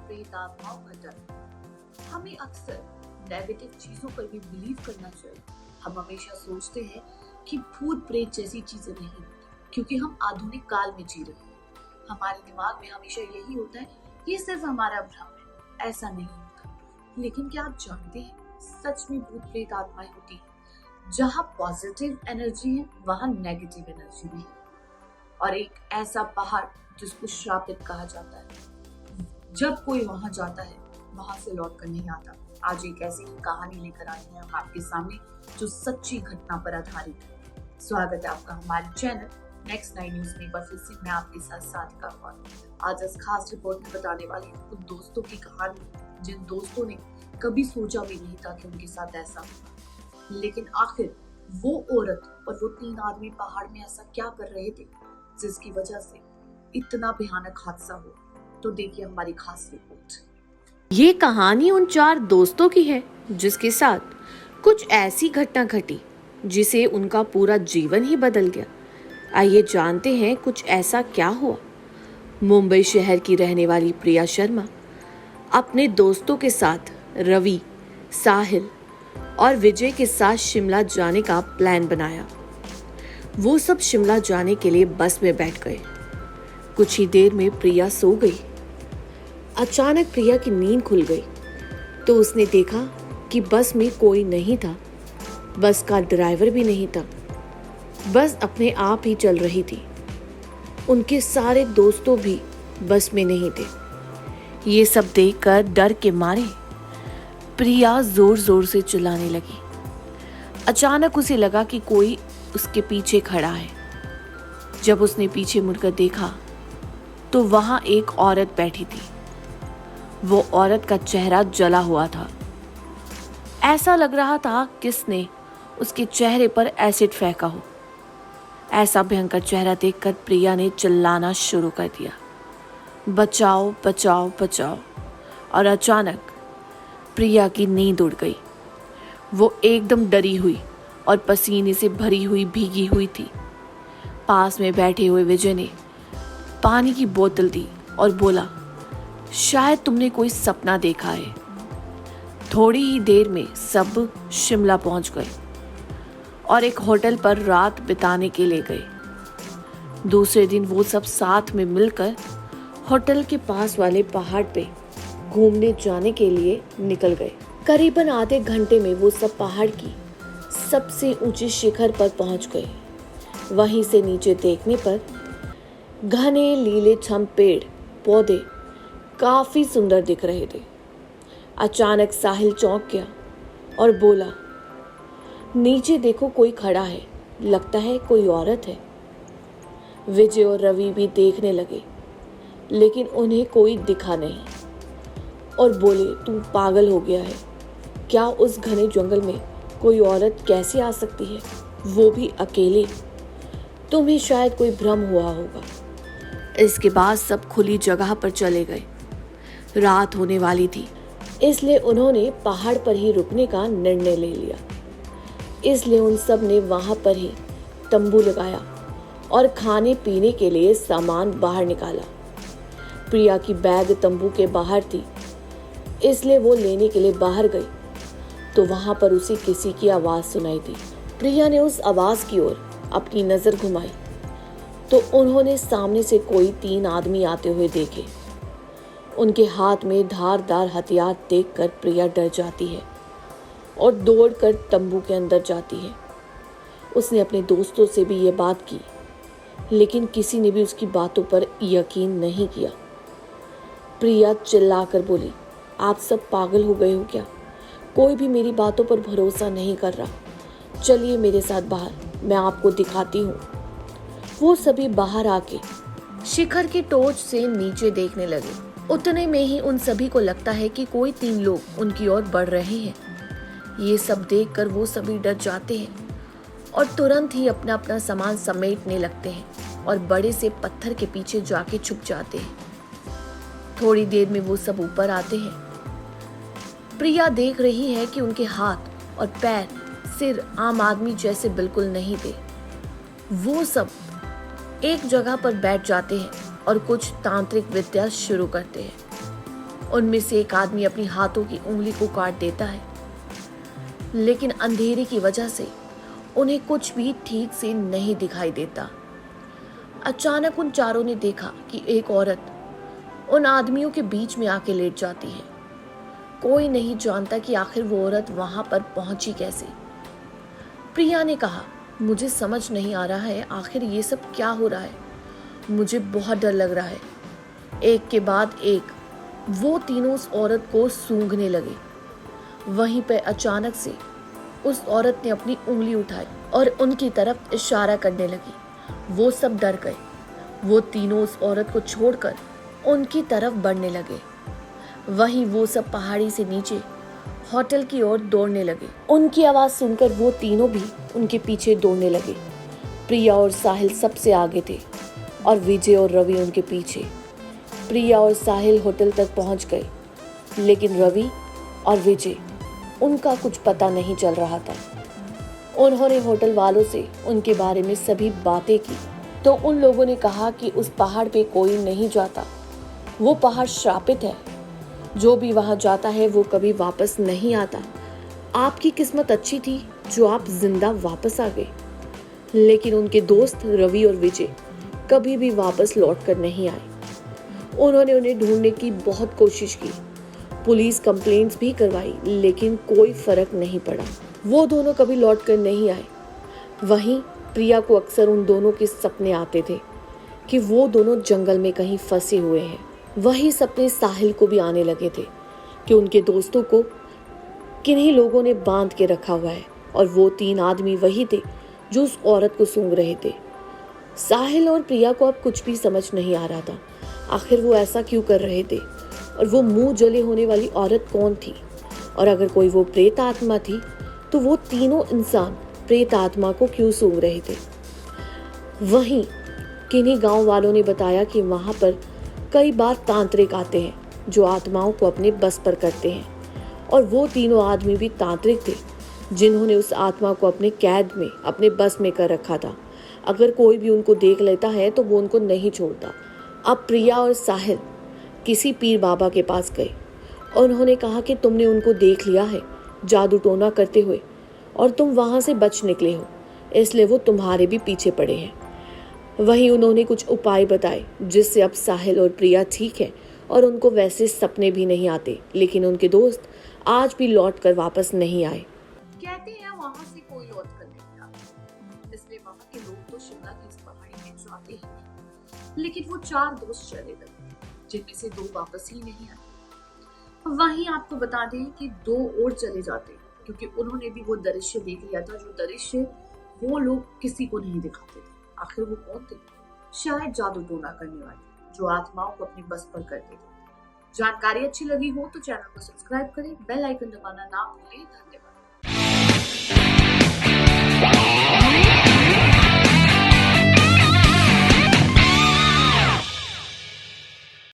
प्रेत आत्माओं का डर। हमें अक्सर नेगेटिव चीजों पर भी बिलीव करना चाहिए। हम हमेशा सोचते हैं कि भूत प्रेत जैसी चीजें नहीं होती क्योंकि हम आधुनिक काल में जी रहे हैं। हमारे दिमाग में हमेशा यही होता है, ये सिर्फ हमारा भ्रम है, ऐसा नहीं होता। लेकिन क्या आप जानते हैं, सच में भूत प्रेत आत्माएं होती हैं। जहाँ पॉजिटिव एनर्जी है वहां नेगेटिव एनर्जी भी है। और एक ऐसा पहाड़ जिसको श्रापित कहा जाता है, जब कोई वहां जाता है वहां से लौट कर नहीं आता। आज एक ऐसी ही कहानी लेकर आए हैं हम आपके सामने जो सच्ची घटना पर आधारित है। स्वागत है आपका हमारे चैनल नेक्स्ट 9 न्यूज में। पर फिर से मैं आपके साथ साथिका कौर। आज इस खास रिपोर्ट में बताने वाली हूँ उन दोस्तों की कहानी जिन दोस्तों ने कभी सोचा भी नहीं था कि उनके साथ ऐसा होगा। लेकिन आखिर वो औरत और वो 3 आदमी पहाड़ में ऐसा क्या कर रहे थे जिसकी वजह से इतना भयानक हादसा हुआ। तो देखिए हमारी खास रिपोर्ट। ये कहानी उन 4 दोस्तों की है जिसके साथ कुछ ऐसी घटना घटी जिसे उनका पूरा जीवन ही बदल गया। आइए जानते हैं कुछ ऐसा क्या हुआ। मुंबई शहर की रहने वाली प्रिया शर्मा अपने दोस्तों के साथ रवि, साहिल और विजय के साथ शिमला जाने का प्लान बनाया। वो सब शिमला जाने के लिए बस में बैठ गए। कुछ ही देर में प्रिया सो गई। अचानक प्रिया की नींद खुल गई तो उसने देखा कि बस में कोई नहीं था। बस का ड्राइवर भी नहीं था। बस अपने आप ही चल रही थी। उनके सारे दोस्तों भी बस में नहीं थे। ये सब देखकर डर के मारे प्रिया जोर जोर से चिल्लाने लगी। अचानक उसे लगा कि कोई उसके पीछे खड़ा है। जब उसने पीछे मुड़कर देखा तो वहां एक औरत बैठी थी। वो औरत का चेहरा जला हुआ था। ऐसा लग रहा था किसने उसके चेहरे पर एसिड फेंका हो। ऐसा भयंकर चेहरा देखकर प्रिया ने चिल्लाना शुरू कर दिया, बचाओ बचाओ बचाओ। और अचानक प्रिया की नींद उड़ गई। वो एकदम डरी हुई और पसीने से भरी हुई भीगी हुई थी। पास में बैठे हुए विजय ने पानी की बोतल दी और बोला, शायद तुमने कोई सपना देखा है। थोड़ी ही देर में सब शिमला पहुंच गए और एक होटल पर रात बिताने के लिए गए। दूसरे दिन वो सब साथ में मिलकर होटल के पास वाले पहाड़ पे घूमने जाने के लिए निकल गए। करीबन आधे घंटे में वो सब पहाड़ की सबसे ऊंची शिखर पर पहुंच गए। वहीं से नीचे देखने पर घने लीलेछम पेड़ पौधे काफी सुंदर दिख रहे थे। अचानक साहिल चौंक गया और बोला, नीचे देखो कोई खड़ा है, लगता है कोई औरत है। विजय और रवि भी देखने लगे लेकिन उन्हें कोई दिखा नहीं और बोले, तू पागल हो गया है, क्या उस घने जंगल में कोई औरत कैसे आ सकती है, वो भी अकेले। तुम्हें शायद कोई भ्रम हुआ होगा। इसके बाद सब खुली जगह पर चले गए। रात होने वाली थी इसलिए उन्होंने पहाड़ पर ही रुकने का निर्णय ले लिया। इसलिए उन सब ने वहां पर ही तंबू लगाया और खाने पीने के लिए सामान बाहर निकाला। प्रिया की बैग तंबू के बाहर थी इसलिए वो लेने के लिए बाहर गई तो वहां पर उसे किसी की आवाज सुनाई दी। प्रिया ने उस आवाज की ओर अपनी नजर घुमाई तो उन्होंने सामने से कोई 3 आदमी आते हुए देखे। उनके हाथ में धारदार हथियार देखकर प्रिया डर जाती है और दौड़कर तंबू के अंदर जाती है। उसने अपने दोस्तों से भी ये बात की लेकिन किसी ने भी उसकी बातों पर यकीन नहीं किया। प्रिया चिल्लाकर बोली, आप सब पागल हो गए हो क्या? कोई भी मेरी बातों पर भरोसा नहीं कर रहा। चलिए मेरे साथ बाहर, मैं आपको दिखाती हूँ। वो सभी बाहर आके शिखर की टॉर्च से नीचे देखने लगे। उतने में ही उन सभी को लगता है कि कोई 3 लोग उनकी ओर बढ़ रहे हैं। ये सब देखकर वो सभी डर जाते हैं और तुरंत ही अपना अपना सामान समेटने लगते हैं और बड़े से पत्थर के पीछे जाके छुप जाते हैं। थोड़ी देर में वो सब ऊपर आते हैं। प्रिया देख रही है कि उनके हाथ और पैर, सिर आम आदमी जैसे बिल्कुल नहीं थे। वो सब एक जगह पर बैठ जाते हैं और कुछ तांत्रिक विद्या शुरू करते हैं। उनमें से एक आदमी अपनी हाथों की उंगली को काट देता है, लेकिन अंधेरे की वजह से उन्हें कुछ भी ठीक से नहीं दिखाई देता। अचानक उन चारों ने देखा कि एक औरत उन आदमियों के बीच में आके लेट जाती है। कोई नहीं जानता कि आखिर वो औरत वहां पर पहुंची कैसे। प्रिया ने कहा, मुझे समझ नहीं आ रहा है आखिर ये सब क्या हो रहा है। मुझे बहुत डर लग रहा है। एक के बाद एक वो तीनों उस औरत को सूंघने लगे। वहीं पे अचानक से उस औरत ने अपनी उंगली उठाई और उनकी तरफ इशारा करने लगी। वो सब डर गए। वो तीनों उस औरत को छोड़कर उनकी तरफ बढ़ने लगे। वहीं वो सब पहाड़ी से नीचे होटल की ओर दौड़ने लगे। उनकी आवाज सुनकर वो तीनों भी उनके पीछे दौड़ने लगे। प्रिया और साहिल सबसे आगे थे और विजय और रवि उनके पीछे। प्रिया और साहिल होटल तक पहुंच गए, लेकिन रवि और विजय उनका कुछ पता नहीं चल रहा था। उन्होंने होटल वालों से उनके बारे में सभी बातें की तो उन लोगों ने कहा कि उस पहाड़ पे कोई नहीं जाता। वो पहाड़ श्रापित है। जो भी वहां जाता है वो कभी वापस नहीं आता। आपकी किस्मत अच्छी थी जो आप जिंदा वापस आ गए। लेकिन उनके दोस्त रवि और विजय कभी भी वापस लौट कर नहीं आए। उन्होंने उन्हें ढूंढने की बहुत कोशिश की, पुलिस कंप्लेंट्स भी करवाई, लेकिन कोई फर्क नहीं पड़ा। वो दोनों कभी लौट कर नहीं आए। वहीं प्रिया को अक्सर उन दोनों के सपने आते थे कि वो दोनों जंगल में कहीं फंसे हुए हैं। वही सपने साहिल को भी आने लगे थे कि उनके दोस्तों को किन्हीं लोगों ने बांध के रखा हुआ है और वो तीन आदमी वही थे जो उस औरत को सूंघ रहे थे। साहिल और प्रिया को अब कुछ भी समझ नहीं आ रहा था। आखिर वो ऐसा क्यों कर रहे थे और वो मुंह जले होने वाली औरत कौन थी, और अगर कोई वो प्रेत आत्मा थी तो वो तीनों इंसान प्रेत आत्मा को क्यों सूंघ रहे थे। वहीं किन्हीं गांव वालों ने बताया कि वहां पर कई बार तांत्रिक आते हैं जो आत्माओं को अपने बस पर करते हैं, और वो तीनों आदमी भी तांत्रिक थे जिन्होंने उस आत्मा को अपने कैद में, अपने बस में कर रखा था। अगर कोई भी उनको देख लेता है तो वो उनको नहीं छोड़ता। अब प्रिया और साहिल किसी पीर बाबा के पास गए और उन्होंने कहा कि तुमने उनको देख लिया है जादू टोना करते हुए और तुम वहां से बच निकले हो, इसलिए वो तुम्हारे भी पीछे पड़े हैं। वहीं उन्होंने कुछ उपाय बताए जिससे अब साहिल और प्रिया ठीक है और उनको वैसे सपने भी नहीं आते, लेकिन उनके दोस्त आज भी लौट कर वापस नहीं आए। कहते हैं वहां से कोई लौट कर नहीं आता, इसलिए वहां के लोग तो शिमला की इस पहाड़ी में जाते ही नहीं। लेकिन वो चार दोस्त चले गए जिनमें से दो वापस ही नहीं आए। वहीं आपको बता दें कि दो और चले जाते क्योंकि उन्होंने भी वो दृश्य देख लिया था जो दृश्य वो लोग किसी को नहीं दिखाते थे। आखिर वो कौन थे? शायद जादू टोना करने वाले जो आत्माओं को अपनी बस पर करते थे। जानकारी अच्छी लगी हो तो चैनल को सब्सक्राइब करें, बेल आइकन दबाना ना भूलें। धन्यवाद।